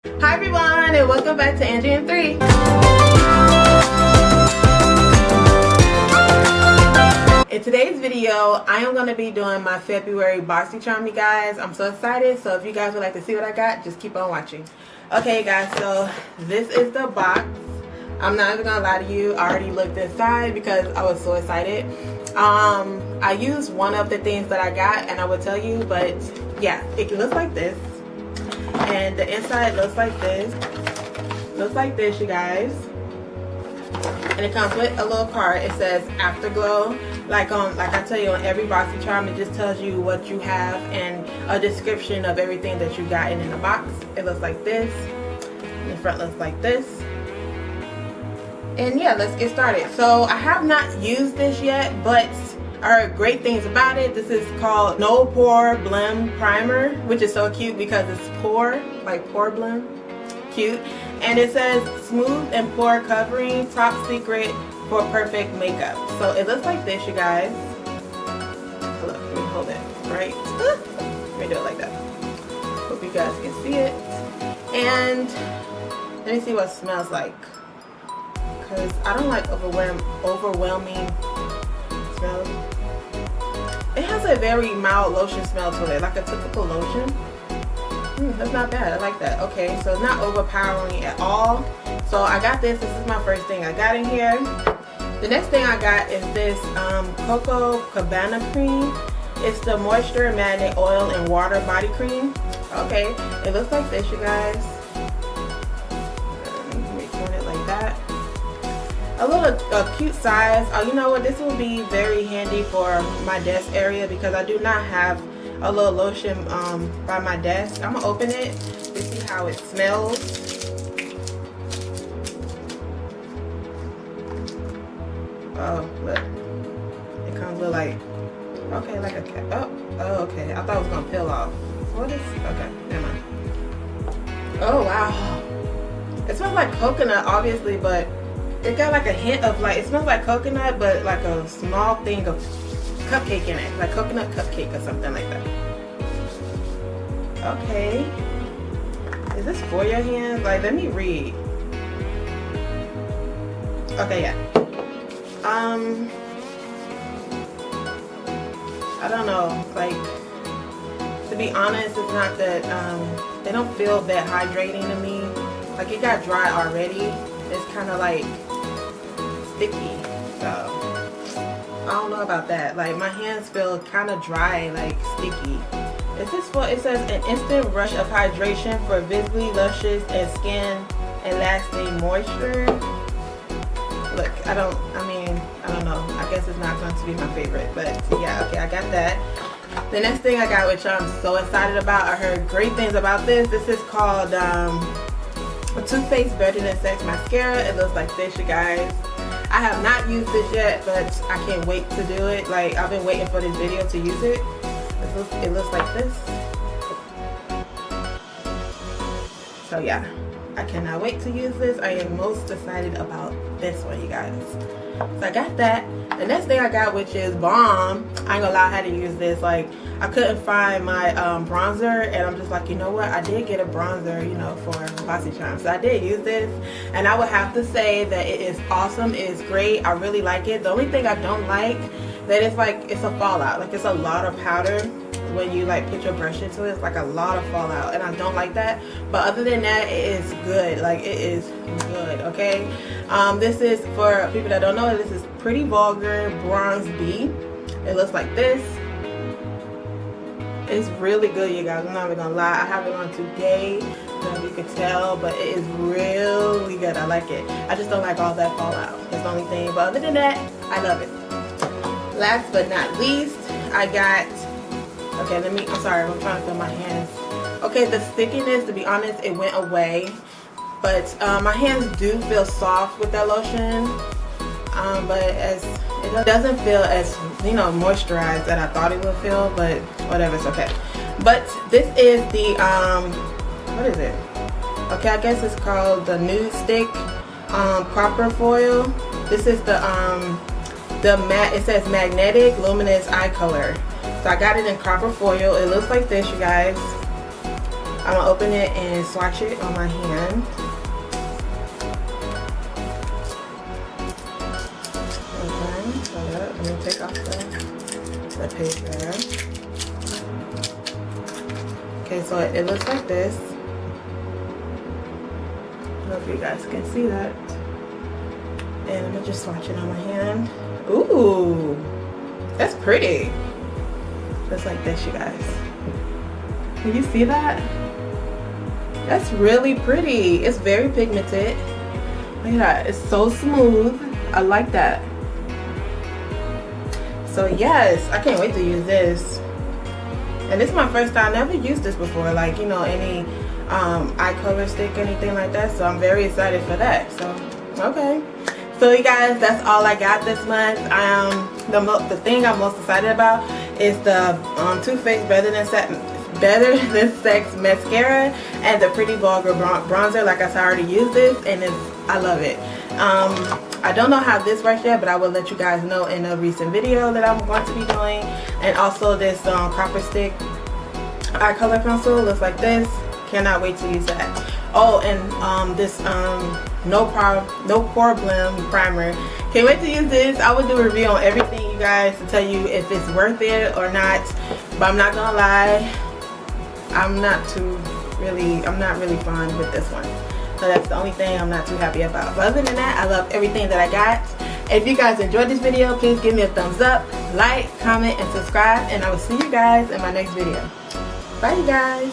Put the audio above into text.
Hi everyone, and welcome back to Angie&Three. In today's video, I am going to be doing my February BoxyCharm, you guys. I'm so excited, so if you guys would like to see what I got, just keep on watching. Okay guys, so this is the box. I'm not even going to lie to you, I already looked inside because I was so excited. I used one of the things that I got and I will tell you, but yeah, it looks like this. And the inside looks like this. Looks like this, you guys. And it comes with a little card. It says Afterglow. Like I tell you, on every BoxyCharm, it just tells you what you have and a description of everything that you got in the box. It looks like this. And the front looks like this. And yeah, let's get started. So I have not used this yet, but I heard great things about it. This is called No Pore Blem Primer, which is so cute because it's pore, like pore blem. Cute. And it says smooth and pore covering, top secret for perfect makeup. So it looks like this, you guys. Look, let me hold it right. Let me do it like that. Hope you guys can see it. And let me see what it smells like, because I don't like overwhelming smells. It has a very mild lotion smell to it, like a typical lotion. That's not bad. I like that. Okay, so it's not overpowering at all. So I got this. This is my first thing I got in here. The next thing I got is this Coco Cabana cream. It's the Moisture Magnet Oil and Water Body Cream. Okay, it looks like this, you guys. Turn it like that. A cute size. You know what, this will be very handy for my desk area because I do not have a little lotion by my desk. I'm gonna open it to see how it smells. Oh, look, it comes with like, okay, like a cap. Oh, okay, I thought it was gonna peel off. What is, okay, never mind. Oh wow, it smells like coconut obviously, but it got like a hint of like, it smells like coconut, but like a small thing of cupcake in it, like coconut cupcake or something like that. Okay, is this for your hands? Like, let me read. Okay, yeah. I don't know, like, to be honest, it's not that they don't feel that hydrating to me. Like, it got dry already. It's kind of like sticky, so I don't know about that. Like, my hands feel kind of dry, like sticky. Is this what it says? An instant rush of hydration for visibly luscious and skin and lasting moisture. Look, I don't know. I guess it's not going to be my favorite, but yeah, okay, I got that. The next thing I got, which I'm so excited about, I heard great things about this. This is called Too Faced Better Than Sex Mascara. It looks like this, you guys. I have not used this yet, but I can't wait to do it. Like, I've been waiting for this video to use it. It looks like this. So yeah, I cannot wait to use this. I am most excited about this one, you guys. So I got that. The next thing I got, which is balm. I ain't gonna lie, I had to use this. Like, I couldn't find my bronzer, and I'm just like, you know what, I did get a bronzer, you know, for BoxyCharm, so I did use this, and I would have to say that it is awesome. It is great. I really like it. The only thing I don't like, that it's like, it's a fallout. Like, it's a lot of powder when you like put your brush into it. It's like a lot of fallout, and I don't like that. But other than that, it is good. Like, it is good. Okay, this is, for people that don't know, this is Pretty Vulgar Bronze B. It looks like this. It's really good, you guys. I'm not even gonna lie, I have it on today. I don't know if you can tell, but it is really good. I like it. I just don't like all that fallout. That's the only thing. But other than that, I love it. Last but not least, I got, okay, I'm sorry, I'm trying to feel my hands. Okay, the stickiness, to be honest, it went away. But my hands do feel soft with that lotion. But it doesn't feel as, you know, moisturized that I thought it would feel, but whatever, it's okay. But this is the, what is it? Okay, I guess it's called the Nude Stick Copper Foil. This is the matte, it says Magnetic Luminous Eye Color. So I got it in copper foil. It looks like this, you guys. I'm gonna open it and swatch it on my hand. Okay, so let me take off the paper. Okay, so it looks like this. I don't know if you guys can see that. And I'm gonna just swatch it on my hand. Ooh, that's pretty. Just like this, you guys. Can you see that? That's really pretty. It's very pigmented. Look at that. It's so smooth. I like that. So yes, I can't wait to use this. And this is my first time. I never used this before. Like, you know, any eye color stick, anything like that. So I'm very excited for that. So, okay. So you guys, that's all I got this month. The thing I'm most excited about is the Too Faced Better Than Sex mascara and the Pretty Vulgar bronzer. Like I said, I already used this and I love it. I don't know how this works yet, but I will let you guys know in a recent video that I'm going to be doing. And also this copper stick eye color pencil looks like this. Cannot wait to use that. Oh, and this no problem primer. Can't wait to use this. I will do a review on everything, you guys, to tell you if it's worth it or not. But I'm not gonna lie, I'm not really fond with this one. So that's the only thing I'm not too happy about. But other than that, I love everything that I got. If you guys enjoyed this video, please give me a thumbs up, like, comment, and subscribe. And I will see you guys in my next video. Bye, you guys.